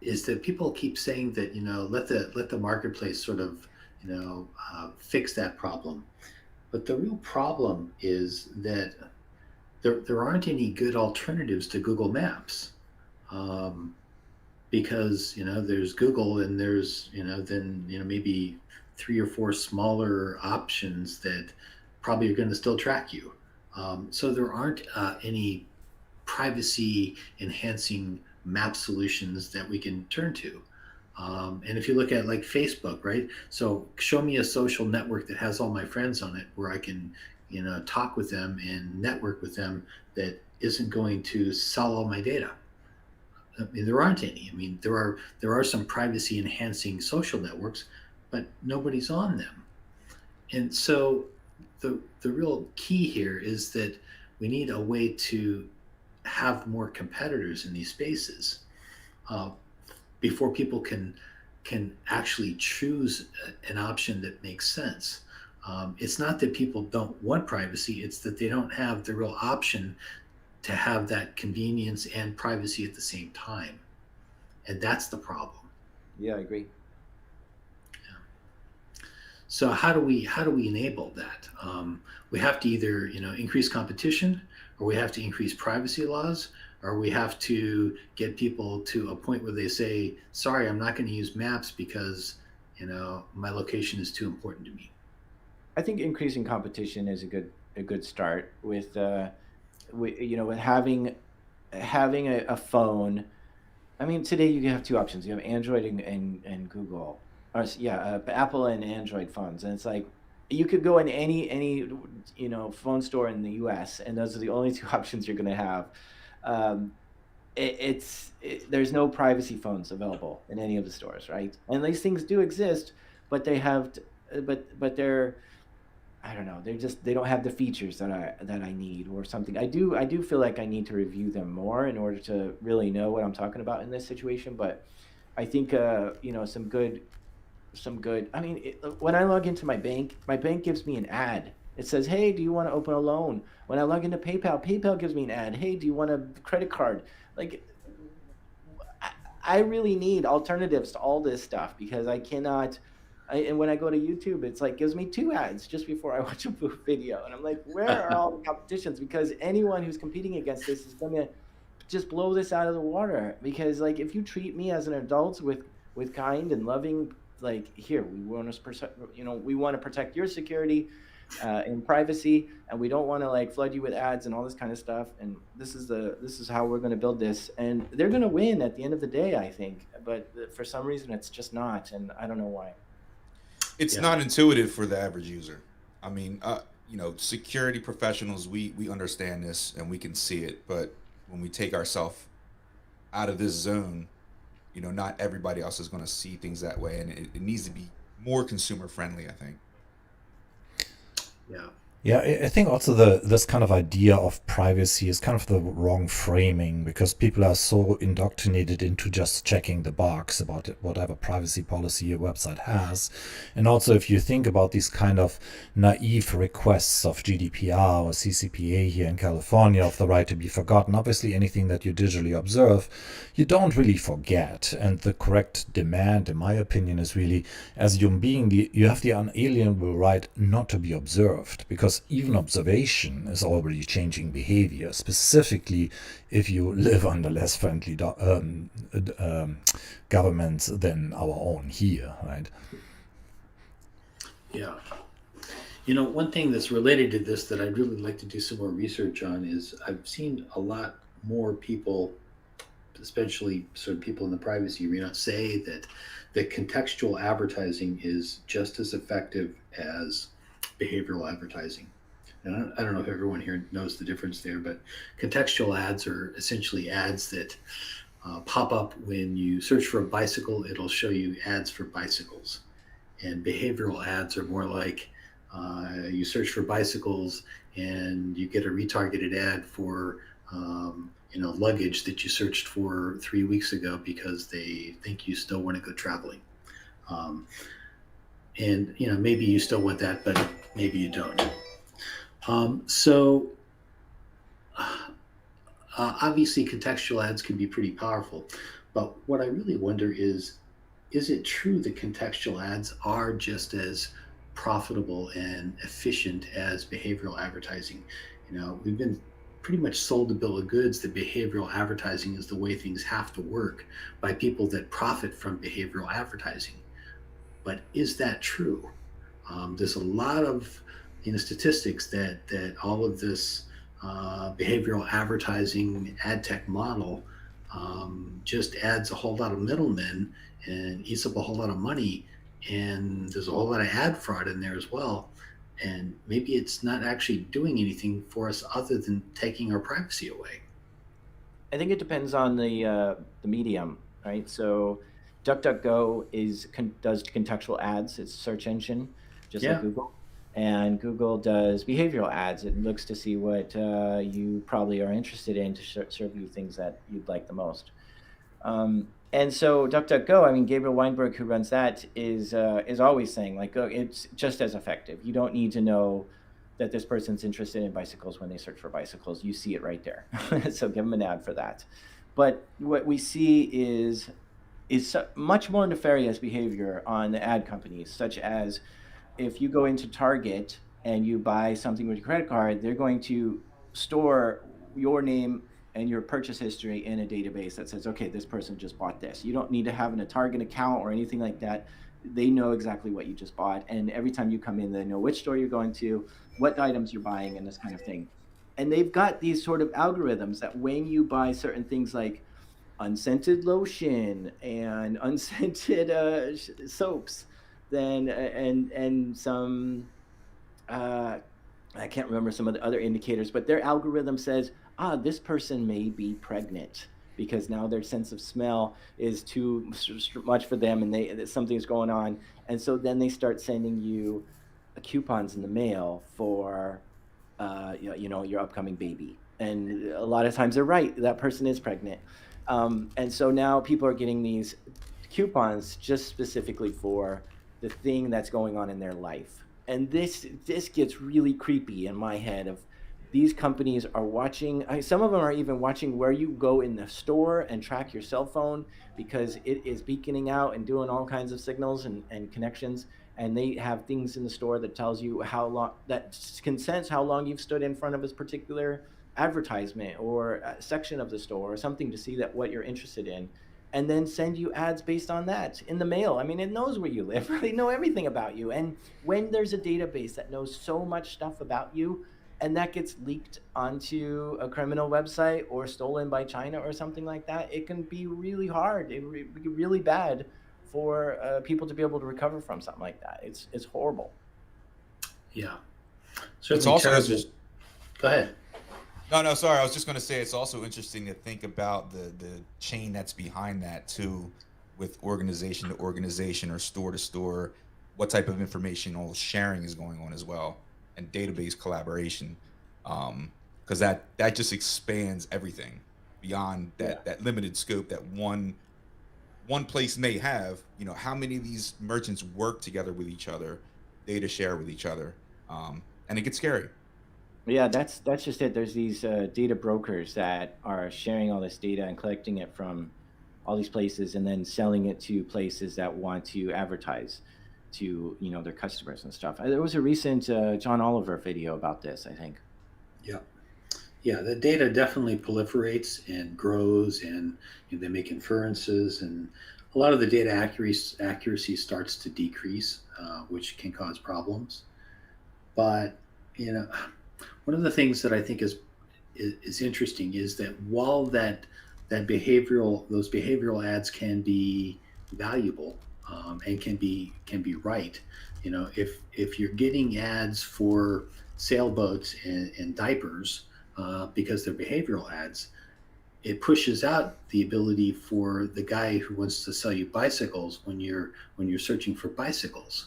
that people keep saying that let the marketplace sort of fix that problem. But the real problem is that there aren't any good alternatives to Google Maps. Um, because there's Google, and there's then maybe three or four smaller options that probably are going to still track you. So there aren't any privacy enhancing map solutions that we can turn to. And if you look at like Facebook, right? So show me a social network that has all my friends on it where I can, talk with them and network with them that isn't going to sell all my data. I mean, there aren't any. I mean, there are some privacy enhancing social networks, but nobody's on them. And so the real key here is that we need a way to have more competitors in these spaces uh, before people can actually choose an option that makes sense. It's not that people don't want privacy; it's that they don't have the real option to have that convenience and privacy at the same time, and that's the problem. Yeah, I agree. So how do we enable that? We have to either increase competition, or we have to increase privacy laws, or we have to get people to a point where they say, "Sorry, I'm not going to use maps because my location is too important to me." I think increasing competition is a good start with having a phone. I mean, today you have two options. You have Android and Google, or Apple and Android phones, and it's like you could go in any phone store in the U.S. and those are the only two options you're going to have. Um, there's no privacy phones available in any of the stores, right? And these things do exist, but they have, but they're, I don't know. They don't have the features that I need or something. I do feel like I need to review them more in order to really know what I'm talking about in this situation. But I think some good. I mean, when I log into my bank gives me an ad. It says, "Hey, do you want to open a loan?" When I log into PayPal, PayPal gives me an ad. "Hey, do you want a credit card?" Like, I, I really need alternatives to all this stuff because I cannot. And when I go to YouTube, it's like gives me two ads just before I watch a video, and I'm like, where are all the competitions? Because anyone who's competing against this is gonna just blow this out of the water. Because like if you treat me as an adult with kind and loving, like here we want to we want to protect your security and privacy, and we don't want to like flood you with ads and all this kind of stuff. And this is how we're going to build this, and they're going to win at the end of the day, I think. But for some reason, it's just not, and I don't know why. It's Yeah, not intuitive for the average user. I mean, security professionals, we understand this and we can see it, but when we take ourselves out of this zone, not everybody else is going to see things that way, and it needs to be more consumer friendly, I think. yeah, Yeah, I think also the this kind of idea of privacy is kind of the wrong framing because people are so indoctrinated into just checking the box about whatever privacy policy your website has. And also, if you think about these kind of naive requests of GDPR or CCPA here in California of the right to be forgotten, obviously anything that you digitally observe, you don't really forget. And the correct demand, in my opinion, is really as a human being, you have the unalienable right not to be observed because even observation is already changing behavior, specifically if you live under less friendly governments than our own here, right? yeah. One thing that's related to this that I'd really like to do some more research on is I've seen a lot more people, especially sort of people in the privacy arena, say that contextual advertising is just as effective as behavioral advertising. And I don't know if everyone here knows the difference there, but contextual ads are essentially ads that pop up when you search for a bicycle. It'll show you ads for bicycles, and behavioral ads are more like you search for bicycles and you get a retargeted ad for luggage that you searched for 3 weeks ago because they think you still want to go traveling. Um, and maybe you still want that, but maybe you don't. So obviously contextual ads can be pretty powerful, but what I really wonder is it true that contextual ads are just as profitable and efficient as behavioral advertising? We've been pretty much sold a bill of goods that behavioral advertising is the way things have to work by people that profit from behavioral advertising. But is that true? There's a lot of statistics that all of this behavioral advertising ad tech model just adds a whole lot of middlemen and eats up a whole lot of money. And there's a whole lot of ad fraud in there as well. And maybe it's not actually doing anything for us other than taking our privacy away. I think it depends on the medium, right? So, DuckDuckGo does contextual ads. It's a search engine, just like Yeah. Google, and Google does behavioral ads. It looks to see what you probably are interested in to serve you things that you'd like the most. And so DuckDuckGo, I mean, Gabriel Weinberg, who runs that, is always saying like, oh, it's just as effective. You don't need to know that this person's interested in bicycles when they search for bicycles. You see it right there. So give them an ad for that. But what we see is much more nefarious behavior on the ad companies, such as if you go into Target and you buy something with your credit card, they're going to store your name and your purchase history in a database that says, okay, this person just bought this. You don't need to have a Target account or anything like that. They know exactly what you just bought. And every time you come in, they know which store you're going to, what items you're buying, and this kind of thing. And they've got these sort of algorithms that when you buy certain things like unscented lotion and unscented soaps, then and some I can't remember some of the other indicators, but their algorithm says, this person may be pregnant because now their sense of smell is too much for them, and something's going on, and so then they start sending you coupons in the mail for your upcoming baby. And a lot of times they're right, that person is pregnant. And so now people are getting these coupons just specifically for the thing that's going on in their life. And this gets really creepy in my head of these companies are watching. Some of them are even watching where you go in the store and track your cell phone because it is beaconing out and doing all kinds of signals and connections. And they have things in the store that tells you how long, that can sense how long you've stood in front of this particular advertisement or a section of the store or something to see that what you're interested in, and then send you ads based on that in the mail. I mean, it knows where you live. They know everything about you. And when there's a database that knows so much stuff about you and that gets leaked onto a criminal website or stolen by China or something like that, it can be really hard. It can be really bad for people to be able to recover from something like that. It's horrible. Yeah. It's Certainly also terrible. just Go ahead. no, sorry. I was just going to say it's also interesting to think about the chain that's behind that too, with organization to organization or store to store, what type of informational sharing is going on as well, and database collaboration, because that just expands everything beyond Yeah. that limited scope that one place may have. How many of these merchants work together with each other, data share with each other, and it gets scary. Yeah, that's just it. There's these data brokers that are sharing all this data and collecting it from all these places and then selling it to places that want to advertise to their customers and stuff. There was a recent John Oliver video about this, I think. Yeah. Yeah, the data definitely proliferates and grows, and they make inferences, and a lot of the data accuracy starts to decrease, which can cause problems. But you know, one of the things that I think is interesting is that while those behavioral ads can be valuable, and can be right. If you're getting ads for sailboats and diapers, because they're behavioral ads, it pushes out the ability for the guy who wants to sell you bicycles when you're searching for bicycles.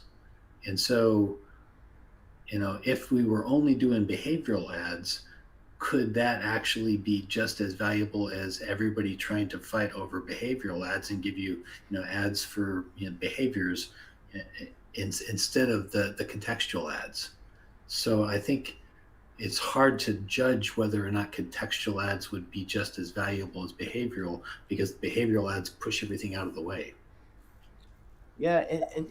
And so, if we were only doing behavioral ads, could that actually be just as valuable as everybody trying to fight over behavioral ads and give you, ads for behaviors, instead of the contextual ads? So I think it's hard to judge whether or not contextual ads would be just as valuable as behavioral, because behavioral ads push everything out of the way. Yeah, and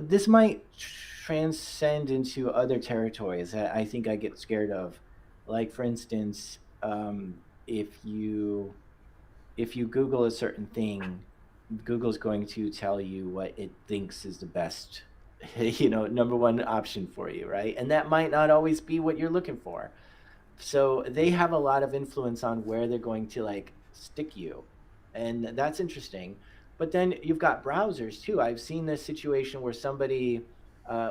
this might transcend into other territories that I think I get scared of. Like for instance, if you Google a certain thing, Google's going to tell you what it thinks is the best, number one option for you, right? And that might not always be what you're looking for. So they have a lot of influence on where they're going to like stick you. and that's interesting. But then you've got browsers too. I've seen this situation where somebody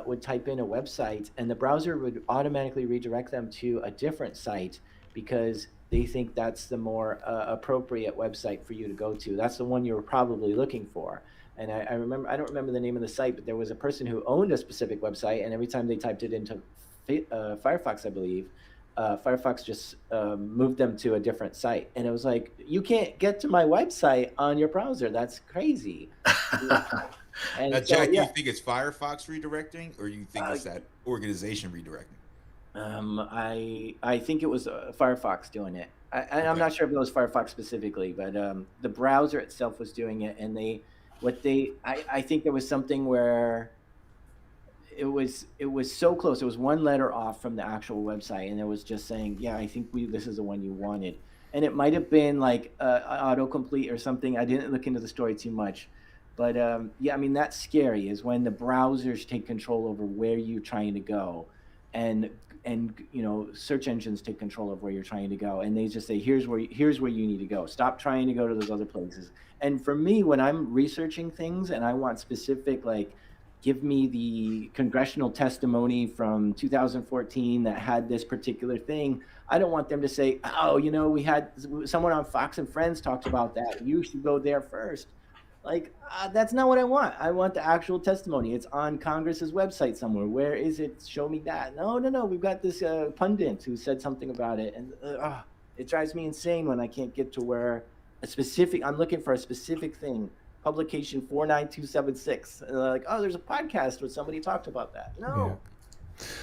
would type in a website and the browser would automatically redirect them to a different site because they think that's the more appropriate website for you to go to. That's the one you were probably looking for. And I remember, I don't remember the name of the site, but there was a person who owned a specific website, and every time they typed it into Firefox, I believe, Firefox just moved them to a different site. And it was like, you can't get to my website on your browser. That's crazy. And Now, so, Jack, yeah, you think it's Firefox redirecting, or you think it's that organization redirecting? I think it was Firefox doing it. I'm Okay. not sure if it was Firefox specifically, but the browser itself was doing it, and I think there was something where it was so close. It was one letter off from the actual website, and it was just saying, "Yeah, I think this is the one you wanted." And it might have been like autocomplete or something. I didn't look into the story too much, but yeah, I mean that's scary. Is when the browsers take control over where you're trying to go, and search engines take control of where you're trying to go, and they just say, here's where you need to go. Stop trying to go to those other places." And for me, when I'm researching things and I want specific, like, give me the congressional testimony from 2014 that had this particular thing. I don't want them to say, "Oh, we had someone on Fox and Friends talked about that. You should go there first." Like, that's not what I want. I want the actual testimony. It's on Congress's website somewhere. Where is it? Show me that. No, no, no. We've got this pundit who said something about it, and it drives me insane when I can't get to where I'm looking for a specific thing. Publication 49276. And they're like, "Oh, there's a podcast where somebody talked about that." Yeah. No.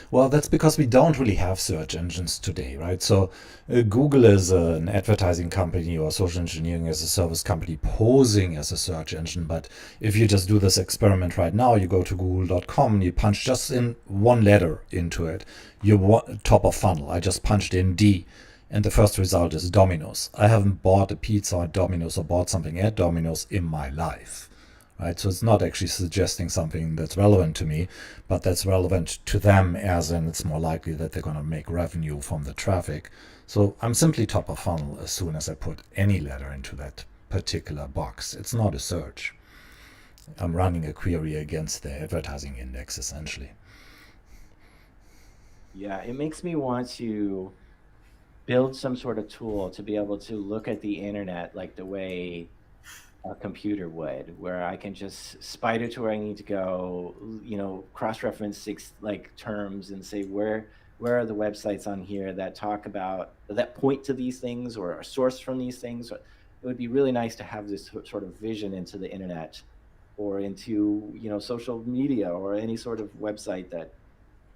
Well, that's because we don't really have search engines today, right? So, Google is an advertising company, or social engineering as a service company posing as a search engine. But if you just do this experiment right now, you go to google.com, you punch just in one letter into it, top of funnel. I just punched in D, and the first result is Domino's. I haven't bought a pizza at Domino's or bought something at Domino's in my life. Right, so it's not actually suggesting something that's relevant to me, but that's relevant to them, as in it's more likely that they're going to make revenue from the traffic. So I'm simply top of funnel as soon as I put any letter into that particular box. It's not a search. I'm running a query against the advertising index, essentially. Yeah, it makes me want to build some sort of tool to be able to look at the internet like the way a computer would, where I can just spider to where I need to go, cross-reference six like terms and say where are the websites on here that point to these things or are sourced from these things. It would be really nice to have this sort of vision into the internet or into social media or any sort of website that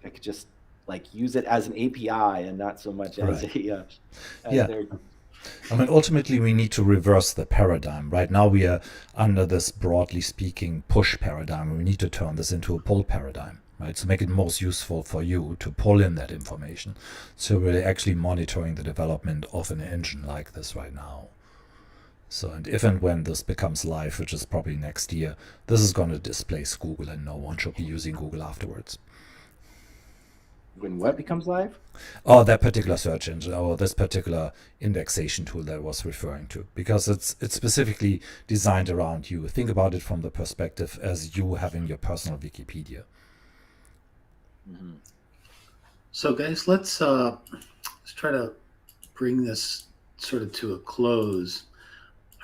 I could just like use it as an API and not so much as Right. as Yeah. their. I mean, ultimately, we need to reverse the paradigm. Right now, we are under this, broadly speaking, push paradigm. We need to turn this into a pull paradigm, right? To make it most useful for you to pull in that information. So we're actually monitoring the development of an engine like this right now. So, and if and when this becomes live, which is probably next year, this is going to displace Google, and no one should be using Google afterwards. When what becomes live? Oh, that particular search engine, or this particular indexation tool that I was referring to, because it's specifically designed around you. Think about it from the perspective as you having your personal Wikipedia. Mm-hmm. So, guys, let's try to bring this sort of to a close.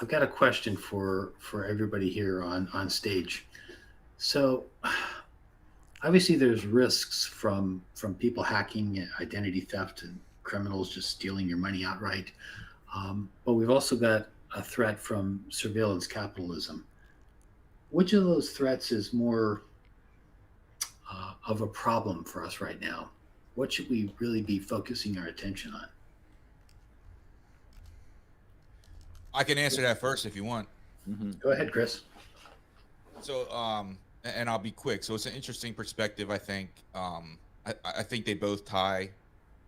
I've got a question for everybody here on stage. So, obviously, there's risks from people hacking, identity theft, and criminals just stealing your money outright. But we've also got a threat from surveillance capitalism. Which of those threats is more of a problem for us right now? What should we really be focusing our attention on? I can answer that first if you want. Mm-hmm. Go ahead, Chris. So, and I'll be quick. So it's an interesting perspective. I think, I think they both tie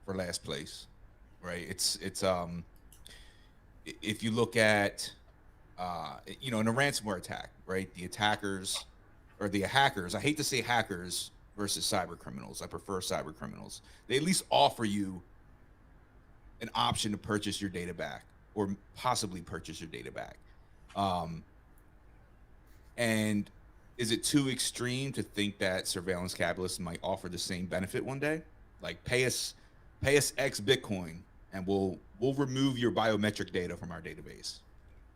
for last place, right? It's if you look at, in a ransomware attack, right? The attackers or the hackers. I hate to say hackers versus cyber criminals. I prefer cyber criminals. They at least offer you an option to purchase your data back or possibly purchase your data back. Um, and is it too extreme to think that surveillance capitalists might offer the same benefit one day? Like pay us X Bitcoin, and we'll remove your biometric data from our database.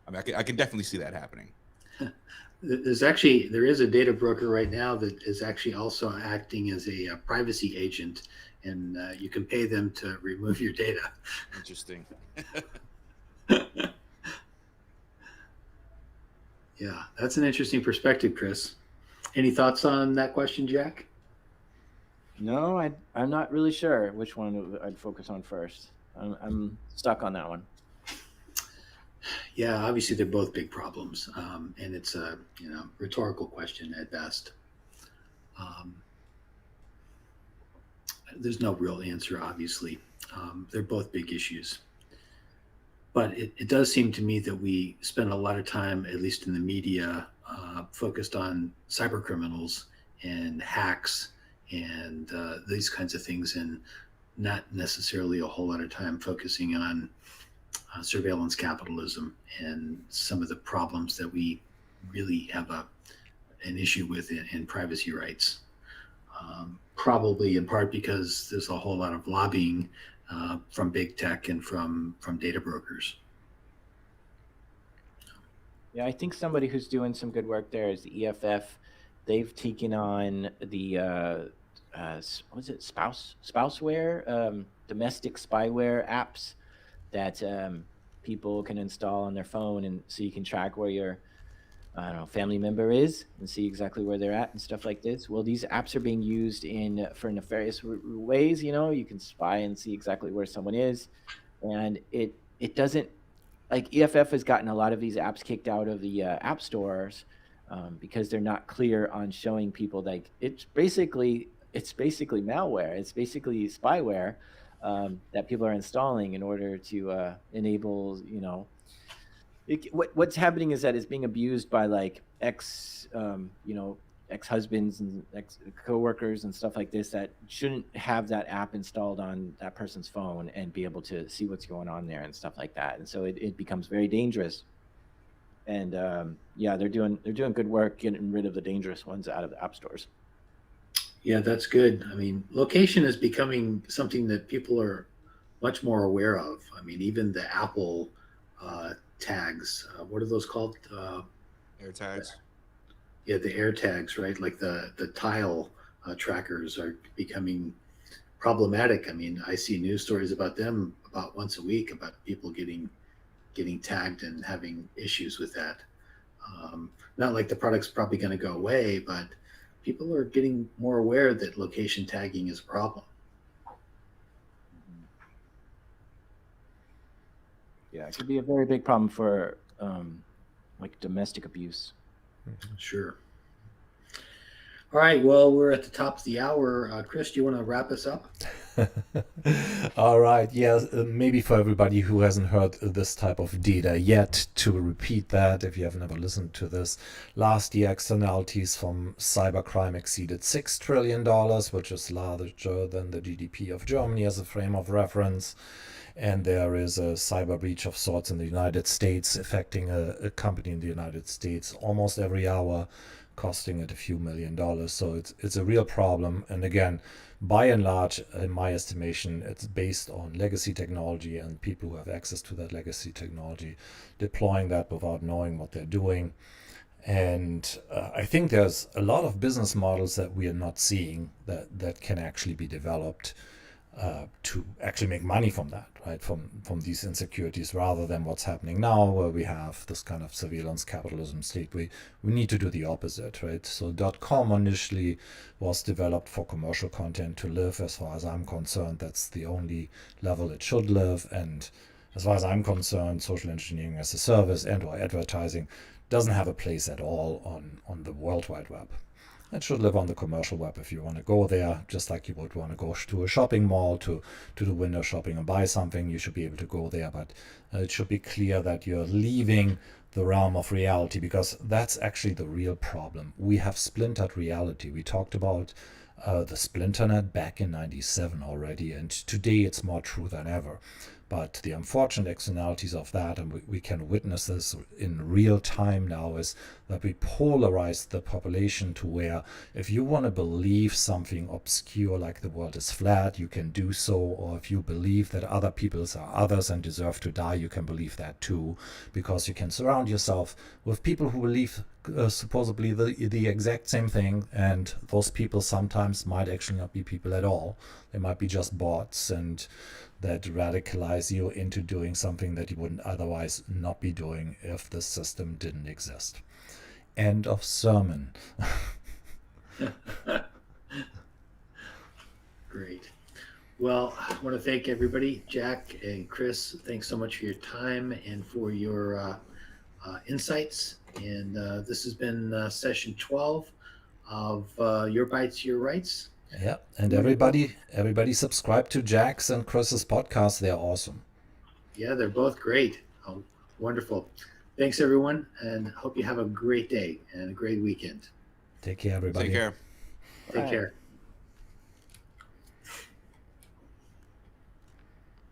I mean, I can definitely see that happening. There is a data broker right now that is actually also acting as a privacy agent, and you can pay them to remove your data. Interesting. Yeah, that's an interesting perspective, Chris. Any thoughts on that question, Jack? No, I'm not really sure which one I'd focus on first. I'm stuck on that one. Yeah, obviously they're both big problems, and it's a rhetorical question at best. Um, there's no real answer, obviously. They're both big issues, but it does seem to me that we spend a lot of time, at least in the media, focused on cyber criminals and hacks and these kinds of things, and not necessarily a whole lot of time focusing on surveillance capitalism and some of the problems that we really have an issue with in privacy rights. Probably in part because there's a whole lot of lobbying from big tech and from data brokers. Yeah, I think somebody who's doing some good work there is the EFF. They've taken on the what was it, spouseware, domestic spyware apps that people can install on their phone, and so you can track where your family member is and see exactly where they're at and stuff like this. Well, these apps are being used for nefarious ways. You can spy and see exactly where someone is, and it doesn't, like, EFF has gotten a lot of these apps kicked out of the app stores because they're not clear on showing people, like, it's basically malware. It's basically spyware that people are installing in order to enable, what's happening is that it's being abused by like ex-husbands and ex-coworkers and stuff like this that shouldn't have that app installed on that person's phone and be able to see what's going on there and stuff like that. And so it becomes very dangerous. And yeah, they're doing good work getting rid of the dangerous ones out of the app stores. Yeah, that's good. I mean, location is becoming something that people are much more aware of. I mean, even the Apple tags, what are those called? Air tags. Yeah, the air tags, right? Like the tile trackers are becoming problematic. I mean, I see news stories about them about once a week about people getting tagged and having issues with that. Not like the product's probably going to go away, but people are getting more aware that location tagging is a problem. Yeah, it could be a very big problem for like domestic abuse. Sure. All right. Well, we're at the top of the hour. Chris, do you want to wrap us up? All right. Yeah, maybe for everybody who hasn't heard this type of data yet, to repeat that, if you have never listened to this, last year externalities from cybercrime exceeded $6 trillion, which is larger than the GDP of Germany as a frame of reference. And there is a cyber breach of sorts in the United States affecting a company in the United States almost every hour, costing it a few $1 million. So it's a real problem. And again, by and large, in my estimation, it's based on legacy technology and people who have access to that legacy technology deploying that without knowing what they're doing. And I think there's a lot of business models that we are not seeing that can actually be developed to actually make money from that, right? From these insecurities, rather than what's happening now, where we have this kind of surveillance capitalism state. We need to do the opposite, right? So .com initially was developed for commercial content to live. As far as I'm concerned, that's the only level it should live. And as far as I'm concerned, social engineering as a service and/or advertising doesn't have a place at all on the World Wide Web. It should live on the commercial web if you want to go there, just like you would want to go to a shopping mall to do window shopping and buy something. You should be able to go there, but it should be clear that you're leaving the realm of reality, because that's actually the real problem. We have splintered reality. We talked about the splinternet back in '97 already, and today it's more true than ever. But the unfortunate externalities of that, and we can witness this in real time now, is that we polarize the population to where if you want to believe something obscure like the world is flat, you can do so, or if you believe that other peoples are others and deserve to die, you can believe that too, because you can surround yourself with people who believe supposedly the exact same thing, and those people sometimes might actually not be people at all. They might be just bots, and that radicalize you into doing something that you wouldn't otherwise not be doing if the system didn't exist. End of sermon. Great. Well, I want to thank everybody. Jack and Chris, thanks so much for your time and for your insights. And this has been session 12 of Your Bites, Your Rights. Yeah, and everybody subscribe to Jack's and Chris's podcast. They're awesome. Yeah, they're both great. Oh, wonderful. Thanks, everyone, and hope you have a great day and a great weekend. Take care, everybody. Take care. Take care.